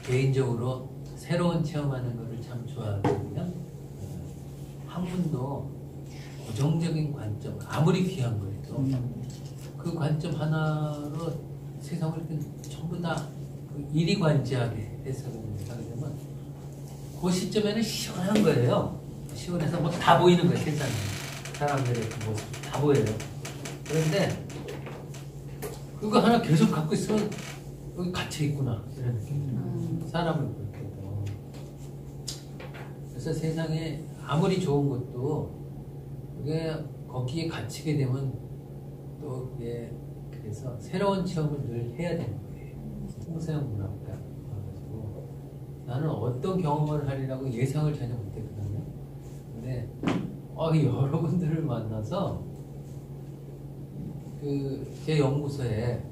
개인적으로 새로운 체험하는 것을 참 좋아하거든요. 한 분도 고정적인 관점, 아무리 귀한 거라도 그 관점 하나로 세상을 이렇게 전부 다 이리관지하게 해석을 하게 되면 그 시점에는 시원한 거예요. 시원해서 뭐 다 보이는 거예요. 세상에. 사람들의 그 모습 다 보여요. 그런데 그거 하나 계속 갖고 있으면 여기 갇혀있구나 이런 느낌. 사람을 그렇게 해도. 그래서 세상에 아무리 좋은 것도 그게 거기에 갇히게 되면 또 그게 그래서 새로운 체험을 늘 해야 되는 거예요. 홍서영 문학가 가지고 나는 어떤 경험을 하리라고 예상을 전혀 못했거든요. 근데 여러분들을 만나서 제 연구소에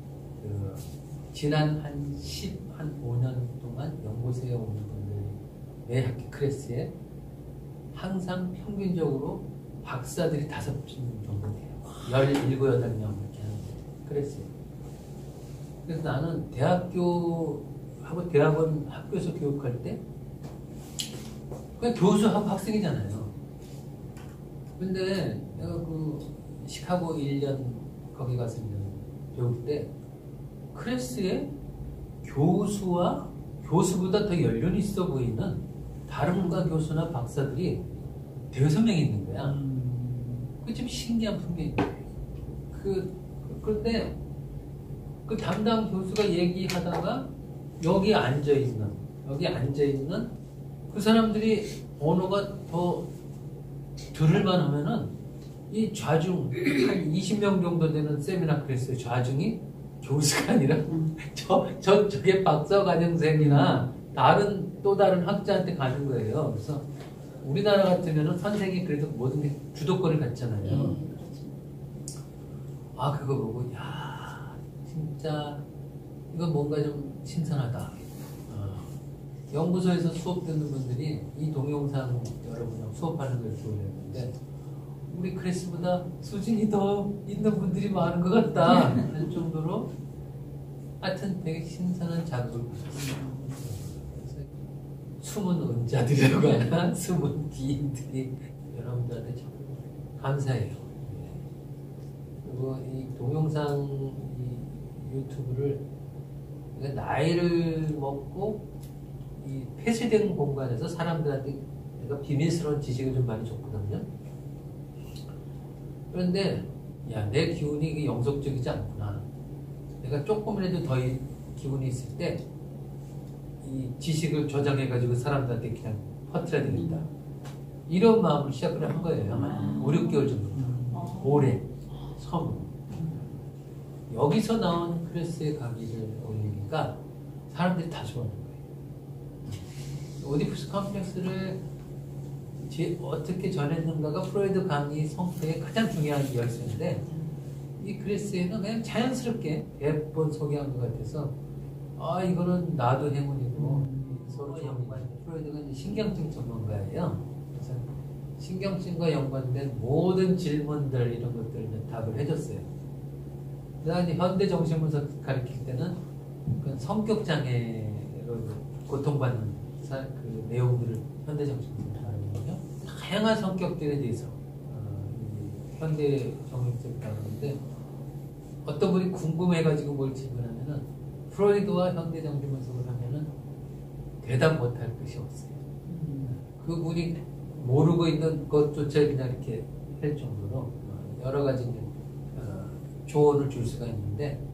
지난 한 5년 동안 연구소에 오는 분들이 매 학기 클래스에 항상 평균적으로 박사들이 5분 정도 돼요. 17, 8명 이렇게 하는데 클래스에. 그래서 나는 대학교하고 대학원 학교에서 교육할 때 그냥 교수하고 학생이잖아요. 근데 내가 시카고 1년 거기 가서 배울 때 클래스에 교수와 교수보다 더 연륜이 있어 보이는 다른 문과 교수나 박사들이 대여섯 명이 있는 거야. 그게 좀 신기한 풍경인 거예요. 그런데 그 담당 교수가 얘기하다가 여기 앉아있는 그 사람들이 언어가 더 들을만 하면은 이 좌중 한 20명 정도 되는 세미나 클래스의 좌중이 교수가 아니라 저쪽에 박사과정생이나 또 다른 학자한테 가는 거예요. 그래서 우리나라 같으면은 선생이 그래도 모든 게 주도권을 갖잖아요. 그거 보고 진짜 이건 뭔가 좀 신선하다. 연구소에서 수업 듣는 분들이 이 동영상 여러분하고 수업하는 걸 좋아했는데 우리 클래스보다 수준이 더 있는 분들이 많은 것 같다 하는 정도로 하여튼 되게 신선한 자극을 받았어요. 숨은 은자들이라고 하나 숨은 기인들이 여러분들한테 참 감사해요. 그리고 이 동영상 이 유튜브를 나이를 먹고 이 폐쇄된 공간에서 사람들한테 내가 비밀스러운 지식을 좀 많이 줬거든요. 그런데 내 기운이 영속적이지 않구나. 내가 조금이라도 더 기운이 있을 때 이 지식을 저장해가지고 사람들한테 그냥 퍼뜨려야 되겠다. 이런 마음으로 시작을 한 거예요. 한 5, 6개월 정도. 올해 처음. 여기서 나온 클래스에 강의를 올리니까 사람들이 다 좋아하는 거예요. 오디푸스 컴플렉스를 어떻게 전했는가가 프로이드 강의 성패의 가장 중요한 열쇠인데 이 클래스에는 그냥 자연스럽게 몇 번 소개한 것 같아서 이거는 나도 행운이고 서로 연관 프로이드가 이제 신경증 전문가예요. 그래서 신경증과 연관된 모든 질문들 이런 것들을 답을 해줬어요. 그다음에 현대 정신분석 가르칠 때는 성격 장애로 고통받는 그 내용들을 현대 정신분석 가르치거든요. 다양한 성격들에 대해서 현대 정신분석 가르치는데 어떤 분이 궁금해가지고 뭘 질문하면은 프로이드와 현대 정신분석을 하면은 대답 못할 것이 없어요. 그분이 모르고 있는 것조차 그냥 이렇게 할 정도로 여러 가지 조언을 줄 수가 있는데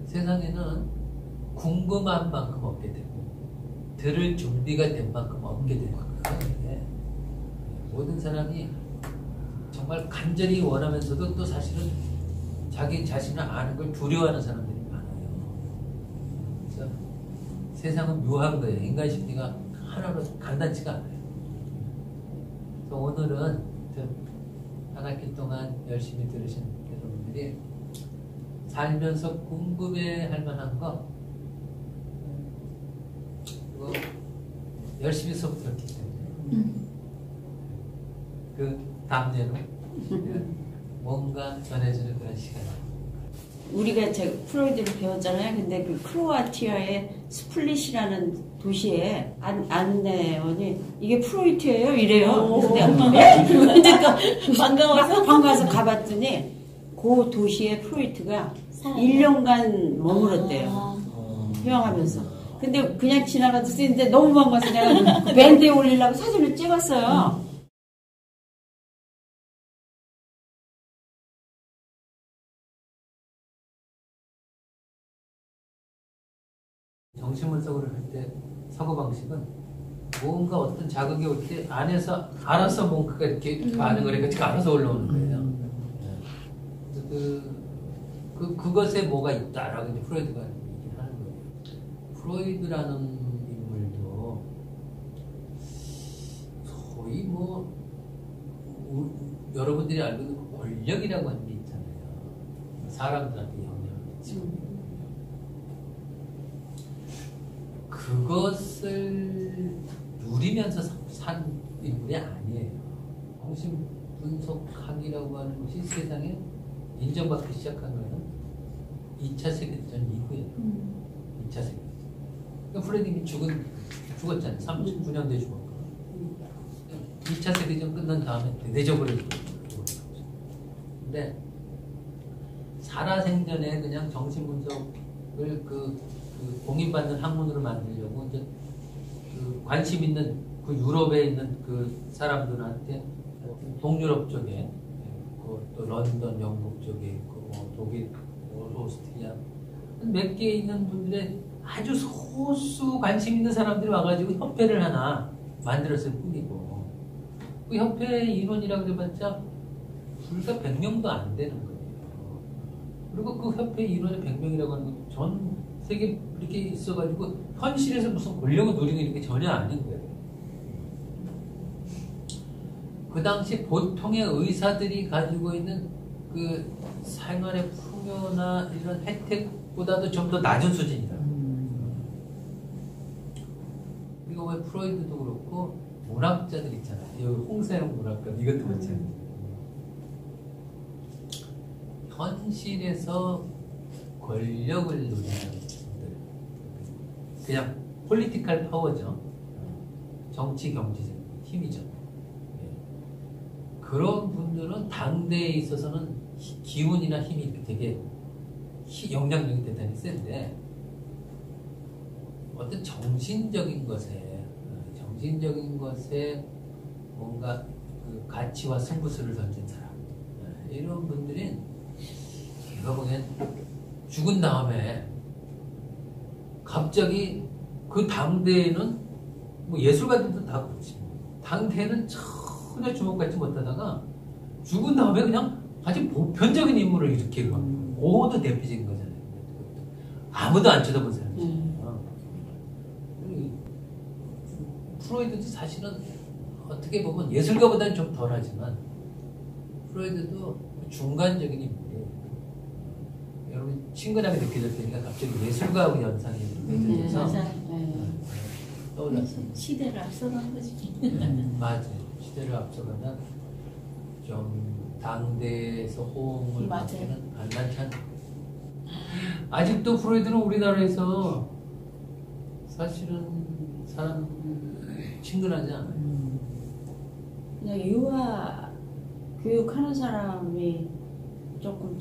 세상에는 궁금한 만큼 없게 되고 들을 준비가 된 만큼 없게 되는 거예요. 모든 사람이 정말 간절히 원하면서도 또 사실은 자기 자신을 아는 걸 두려워하는 사람들이 많아요. 그래서 세상은 묘한 거예요. 인간 심리가 하나로 간단치가 않아요. 그래서 오늘은 한 학기 동안 열심히 들으신 여러분들이 살면서 궁금해할 만한 거 그리고 열심히 수업 들었기 때문에 그 다음에는 뭔가 전해주는 그런 시간. 우리가 프로이드를 배웠잖아요. 근데 그 크로아티아에 스플릿이라는 도시에 안내원이 이게 프로이트예요 이래요. 그러니까 반가워서 가봤더니 그 도시에 프로이트가 1년간 머물었대요. 휴양하면서. 근데 그냥 지나가도 쓰는데 너무 반가워서 내가 밴드에 올리려고 사진을 찍었어요. 정신분석을 할 때 사고방식은 뭔가 어떤 자극이 올 때 안에서 알아서 뭔가가 이렇게 반응을 해가지고 알아서 올라오는 거예요. 그것에 뭐가 있다라고 이제 프로이드가 얘기를 하는 거예요. 프로이드라는 인물도 거의 뭐 여러분들이 알고 있는 권력이라고 하는 게 있잖아요. 사람들한테 영향을 미치고 그것을 누리면서 산 인물이 아니에요. 정신분석학이라고 하는 것이 세상에 인정받기 시작한 거는 2차 세계대전 이후에요. 2차 세계대전. 그러니까 프레딩이 죽었잖아요. 39년대에 죽었고. 2차 세계대전 끝난 다음에 대대적으로 죽었죠. 근데 살아생전에 그냥 정신분석을 공인받는 학문으로 만들려고 이제 관심 있는 유럽에 있는 사람들한테 동유럽 쪽에 또 런던, 영국 쪽에 있고 독일, 오스트리아 몇 개 있는 분들의 아주 소수 관심 있는 사람들이 와가지고 협회를 하나 만들었을 뿐이고 그 협회 인원이라고 해봤자 불과 100명도 안 되는 거예요. 그리고 그 협회 인원의 100명이라고 하는 건 전 세계 이렇게 있어가지고 현실에서 무슨 권력을 누리는 이런 게 전혀 아닌 거예요. 그 당시 보통의 의사들이 가지고 있는 생활의 풍요나 이런 혜택보다도 좀 더 낮은 수준이다. 그리고 왜 프로이드도 그렇고 문학자들 있잖아요. 여기 홍세영 문학가 이것도 마찬가지예요. 현실에서 권력을 누리는 분들, 그냥 폴리티컬 파워죠. 정치 경제적 힘이죠. 그런 분들은 당대에 있어서는 기운이나 힘이 되게 영향력이 대단히 센데 어떤 정신적인 것에 뭔가 가치와 승부수를 던진 사람, 이런 분들은 제가 보기엔 죽은 다음에 갑자기 그 당대에는 뭐 예술가들도 다 그렇지, 당대에는 전혀 주목받지 못하다가 죽은 다음에 그냥 아주 보편적인 인물을 일으키고 모두 대표적인 거잖아요. 아무도 안 쳐다본 사람이잖아요. 프로이드도 사실은 어떻게 보면 예술가보다는 좀 덜하지만 프로이드도 중간적인 인물이에요. 여러분 친근하게 느껴질 테니까 갑자기 예술가하고 연상이 맺어져서 떠올랐습니다. 시대를 앞서간 거지. 맞아요. 시대를 앞서가다 좀 당대에서 호응을 받기는 만만치 않아요. 아직도 프로이드는 우리나라에서 사실은 사람 친근하지 않아요. 그냥 유아 교육하는 사람이 조금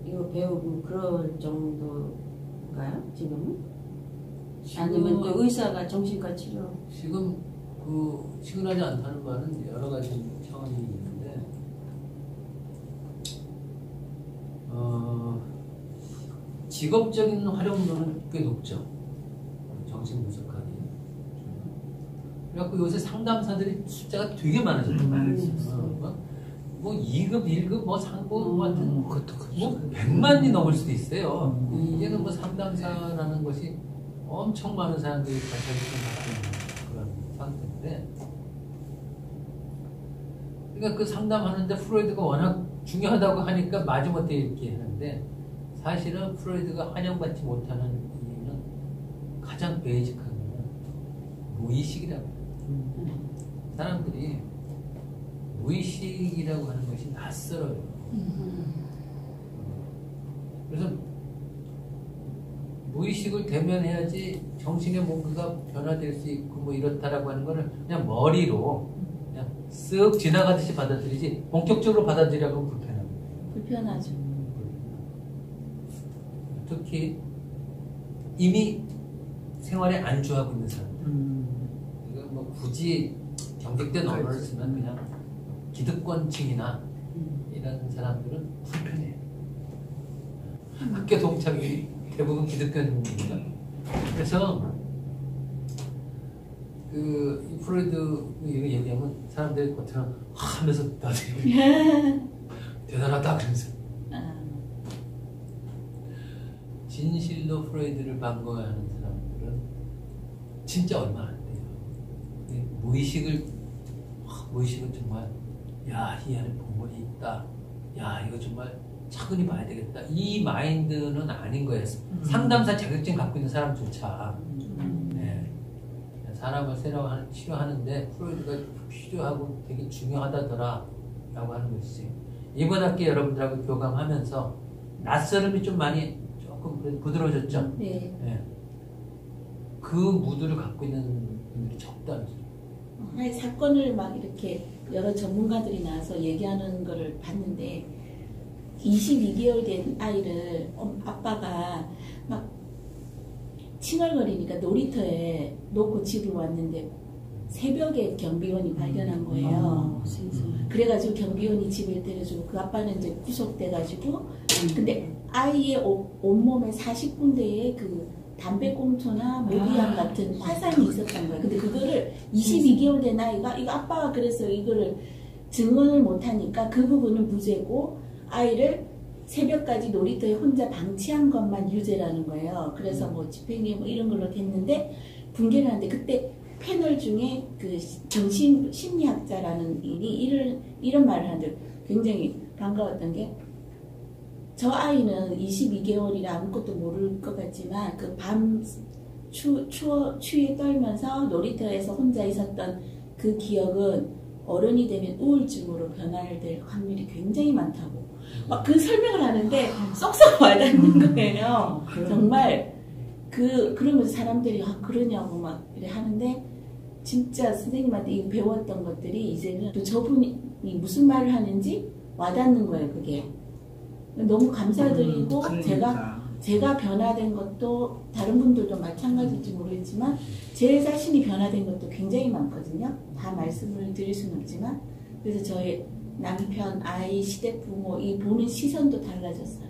이거 배우고 그럴 정도인가요? 지금은? 아니면 또 의사가 정신과 치료? 지금 친근하지 않다는 말은 여러 가지 차원이 있는데 직업적인 활용도는 꽤 높죠. 정신분석학이. 그래갖고 요새 상담사들이 숫자가 되게 많아졌어요. 뭐 2급, 1급, 뭐 상급, 뭐 하여튼 뭐 100만이 넘을 수도 있어요. 이제는 뭐 상담사라는 것이 엄청 많은 사람들이 관찰을 그런 상태인데, 그러니까 그 상담하는데 프로이드가 워낙 중요하다고 하니까 마지못해 이렇게 하는데, 사실은 프로이드가 환영받지 못하는 이유는 가장 베이직한 건 무의식이라고 해요. 사람들이 무의식이라고 하는 것이 낯설어요. 무의식을 대면해야지 정신의 뭔가가 변화될 수 있고 뭐 이렇다라고 하는 거를 그냥 머리로 그냥 쓱 지나가듯이 받아들이지 본격적으로 받아들이라고 하면 불편합니다. 불편하죠. 특히 이미 생활에 안주하고 있는 사람들. 이거 뭐 굳이 경직된 언어를 쓰면 그냥 기득권층이나 이런 사람들은 불편해요. 학교 동창들이 대부분 기득권입니다. 그래서 이 프로이드 이거 얘기하면 사람들이 겉으로 하면서 나중에 대단하다 그러면서 진실로 프로이드를 반가워하는 사람들은 진짜 얼마 안 돼요. 무의식은 정말 야, 이 안에 본문이 있다. 야, 이거 정말 차근히 봐야 되겠다. 이 마인드는 아닌 거예요. 상담사 자격증 갖고 있는 사람조차 네. 사람을 치료하는데 프로이드가 필요하고 되게 중요하다더라 라고 하는 것이지. 이번 학기 여러분들하고 교감하면서 낯설음이 좀 많이 조금 부드러워졌죠? 네. 네. 그 무드를 갖고 있는 분들이 적다는 소리. 아니, 사건을 막 이렇게 여러 전문가들이 나와서 얘기하는 거를 봤는데 22개월 된 아이를 아빠가 막 칭얼거리니까 놀이터에 놓고 집을 왔는데 새벽에 경비원이 발견한 거예요. 그래가지고 경비원이 집을 데려주고 그 아빠는 이제 구속돼가지고 근데 아이의 온몸에 40군데에 그 담배꽁초나 모기향 같은 화상이 있었던 거예요. 근데 그거를 22개월 된 아이가 이거 아빠가 그래서 이거를 증언을 못하니까 그 부분은 무죄고 아이를 새벽까지 놀이터에 혼자 방치한 것만 유죄라는 거예요. 그래서 뭐 집행유예 뭐 이런 걸로 됐는데 분개를 하는데 그때 패널 중에 그 정신 심리학자라는 일이 이런 말을 하는데 굉장히 반가웠던 게 저 아이는 22개월이라 아무것도 모를 것 같지만 그 밤 추위에 떨면서 놀이터에서 혼자 있었던 그 기억은 어른이 되면 우울증으로 변화될 확률이 굉장히 많다고 막 그 설명을 하는데 쏙쏙 와닿는 거예요. 정말 그러면서 사람들이 그러냐고 막 이래 하는데 진짜 선생님한테 이 배웠던 것들이 이제는 또 저분이 무슨 말을 하는지 와닿는 거예요. 그게 너무 감사드리고 제가 변화된 것도 다른 분들도 마찬가지일지 모르겠지만 제 자신이 변화된 것도 굉장히 많거든요. 다 말씀을 드릴 수는 없지만 그래서 저의 남편, 아이, 시댁 부모 이 보는 시선도 달라졌어요.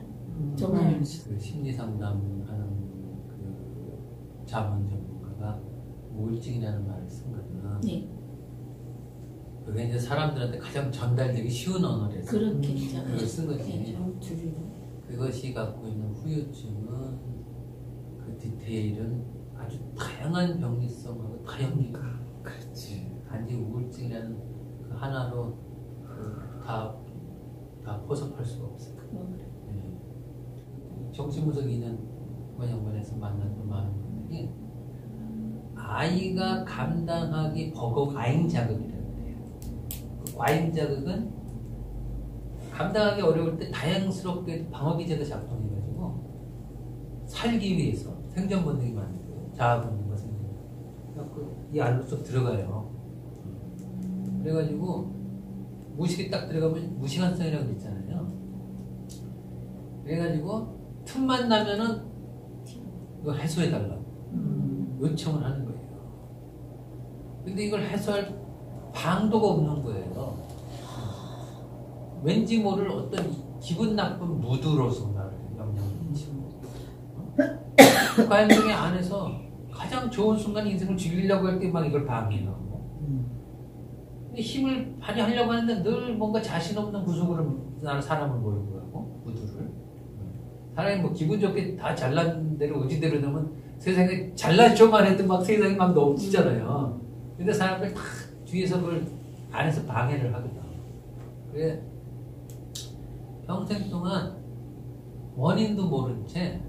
정말 그 심리 상담하는 그 자문 전문가가 우울증이라는 말을 쓴 거는 네. 그게 이제 사람들한테 가장 전달되기 쉬운 언어에서 그렇겠죠. 그걸 쓴 거지. 네. 그것이 갖고 있는 후유증은 그 디테일은 아주 다양한 병리성하고 다양한 그렇지. 단지 우울증이라는 그 하나로 다 포섭할 수가 없어요. 네. 정신분석 2년 연구원에서 만났던 많은 분들이 아이가 감당하기 버거운 과잉 자극이라고 해요. 그 과잉 자극은 감당하기 어려울 때 다양스럽게 방어기제가 작동해가지고 살기 위해서 생존 본능이 만들고 자아 본능과 생존 본능. 이 안으로 쏙 들어가요. 그래가지고 무식이 딱 들어가면 무시간성이라고 있잖아요. 그래가지고 틈만 나면은 이거 해소해달라고 요청을 하는 거예요. 근데 이걸 해소할 방도가 없는 거예요. 왠지 모를 어떤 기분 나쁜 무드로서 나를 영향을 미치고 과잉성의 안에서 가장 좋은 순간 인생을 즐기려고 할 때 막 이걸 방해하고 힘을 발휘하려고 하는데 늘 뭔가 자신 없는 구석으로 나는 사람을 몰고 가고 무드를 사람이 뭐 기분 좋게 다 잘난 대로 의지대로 되면 세상에 잘난 척만 해도 막 세상이 막 넘치잖아요. 근데 사람들 다 뒤에서 그걸 안에서 방해를 하거든. 그래 평생 동안 원인도 모른 채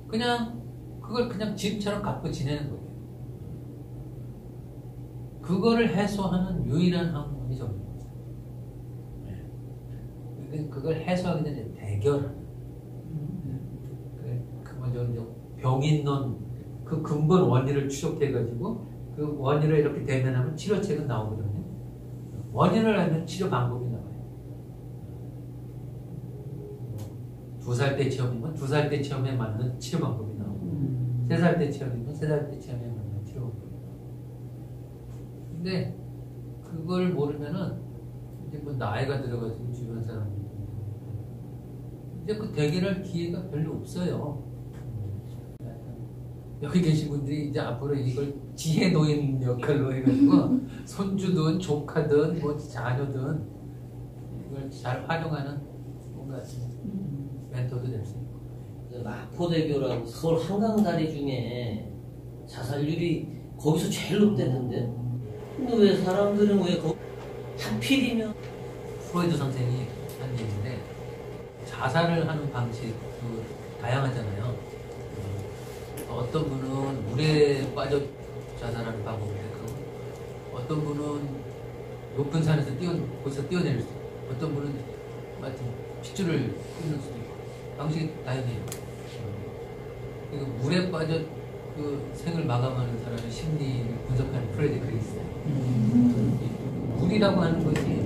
그냥 그걸 그냥 짐처럼 갖고 지내는 거예요. 그거를 해소하는 유일한 방법이 정리입니다. 그걸 해소하기 전에 대결하는. 그걸 좀 병인론 그 근본 원인을 추적해가지고 그 원인을 이렇게 대면하면 치료책은 나오거든요. 원인을 알면 치료 방법이 나와요. 2살 때 체험이면 2살 때 체험에 맞는 치료 방법이 나오고 3살 때 체험이면 3살 때 체험에 맞는 치료 방법이 나오고. 근데 그걸 모르면은 이제 뭐 나이가 들어가지고 주변 사람들이 이제 그 대결할 기회가 별로 없어요. 여기 계신 분들이 이제 앞으로 이걸 지혜 노인 역할로 해가지고 손주든 조카든 뭐 자녀든 이걸 잘 활용하는 뭔가 멘토도 될 수 있고. 마포대교라고 서울 한강다리 중에 자살률이 거기서 제일 높대던데. 근데 왜 사람들은 왜 하필이면 프로이드 선생이 한 얘기인데 자살을 하는 방식도 다양하잖아요. 어떤 분은 물에 빠져 자살하는 방법이 있고, 어떤 분은 높은 산에서 거기서 뛰어내릴 수 있고, 어떤 분은 마치 핏줄을 끊는 수도 있고, 방식이 다양해요. 그리고 물에 빠져 그 생을 마감하는 사람의 심리를 분석하는 프레드 글이 있어요. 물이라고 하는 것이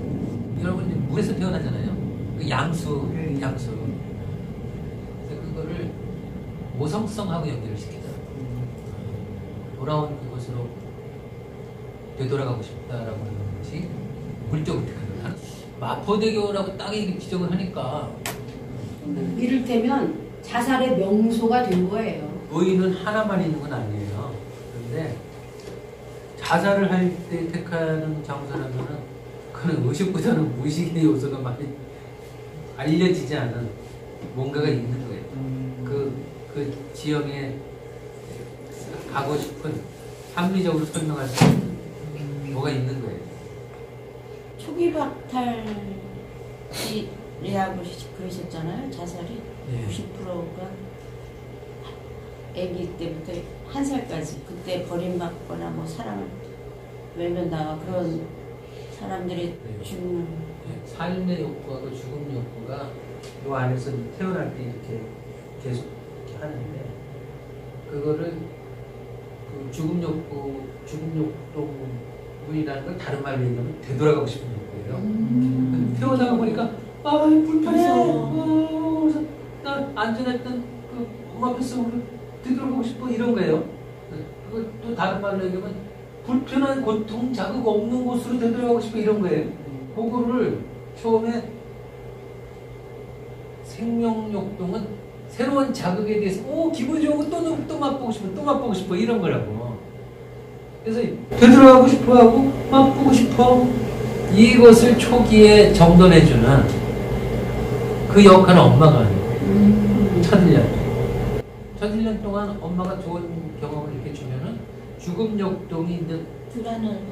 여러분 이제 물에서 태어나잖아요. 그 양수. 그래서 그거를 모성성하고 연결을 시키더라고요. 돌아온 그곳으로 되돌아가고 싶다라고 하는 것이 물적으로 하는 마포대교라고 딱 이렇게 지정을 하니까 이를테면 자살의 명소가 된 거예요. 의의는 하나만 있는 건 아니에요. 그런데 자살을 할 때 택하는 장소라면은 그는 의식보다는 무의식의 요소가 많이 알려지지 않은 뭔가가 있는 거예요. 그 지형에 가고 싶은 합리적으로 설명할 수 있는 뭐가 있는 거예요. 초기 박탈이라고 그러셨잖아요. 자살이 예. 90%가 아기 때부터 1살까지 그때 버림받거나 뭐 사랑을 외면당하 그런 사람들이 죽는 삶의 욕구하고 죽음 욕구가 이 안에서 태어날 때 이렇게 계속 이렇게 하는데 그거를 그 죽음 욕구이라는 걸 다른 말로 얘기하면 되돌아가고 싶은 욕구예요. 태어나고 보니까 불편해. 그래서 나 안전했던 그 엄마 뱃속으로 되돌아가고 싶어 이런 거예요. 그걸 또 다른 말로 얘기하면 불편한 고통 자극 없는 곳으로 되돌아가고 싶어 이런 거예요. 그거를 처음에 생명욕동은 새로운 자극에 대해서 기분 좋은 거 또 맛보고 싶어 이런 거라고. 그래서 되돌아가고 싶어 하고 맛보고 싶어 이것을 초기에 정돈해주는 그 역할은 엄마가 하는 거예요. 첫 1년 동안 엄마가 좋은 경험을 이렇게 주면은 죽음 욕동이 이제 불안을 갖다가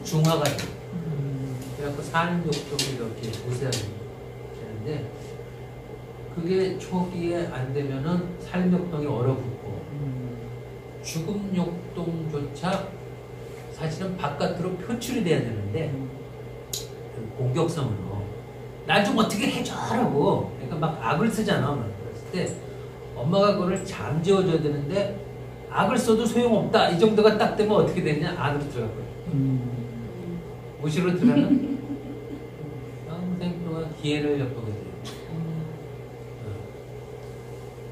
중화가 돼요. 그래갖고 삶 욕동이 이렇게 우세하게 되는데 그게 초기에 안 되면은 삶 욕동이 얼어붙고 죽음 욕동조차 사실은 바깥으로 표출이 돼야 되는데 그 공격성으로 날 좀 어떻게 해줘라고 그러니까 막 악을 쓰잖아. 그랬을 때 엄마가 그거를 잠재워줘야 되는데 악을 써도 소용없다 이 정도가 딱 되면 어떻게 되냐 안으로 들어갔거든. 무시로 들어가면 평생 동안 기회를 엿보게 돼요.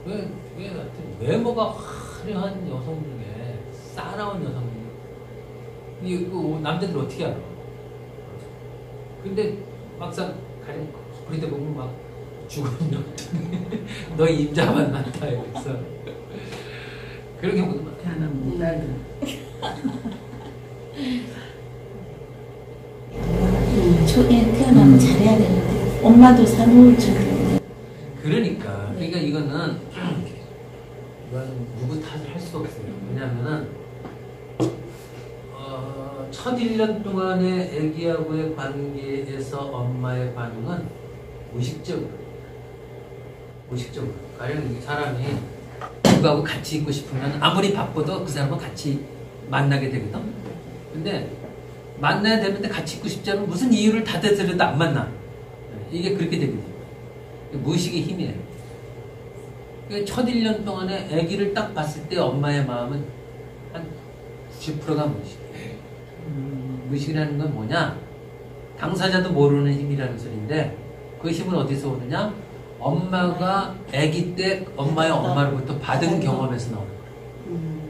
그게 하여튼 외모가 화려한 여성 중에 싸나운 여성 중에 그 남자들 어떻게 알아? 근데 막상 그럴 때 보면 막 죽은 너 임자 만났다 이래서 그런 경우도 많아. 초기에 태어나면 잘해야 되는데 엄마도 사놓을 줄 그러니까 이거는 누구 탓을 할 수 없어요. 왜냐하면은 첫 1년 동안의 아기하고의 관계에서 엄마의 반응은 무의식적으로 가령 이 사람이 누구하고 같이 있고 싶으면 아무리 바빠도 그 사람과 같이 만나게 되거든. 근데 만나야 되는데 같이 있고 싶지 않으면 무슨 이유를 다 대서라도 안 만나. 이게 그렇게 되거든. 무의식의 힘이에요. 첫 1년 동안에 아기를 딱 봤을 때 엄마의 마음은 한 90%가 무식이에요. 무식이라는 건 뭐냐? 당사자도 모르는 힘이라는 소리인데 그 힘은 어디서 오느냐? 엄마가 아기 때 엄마의 엄마로부터 받은 경험에서 나오는 거예요.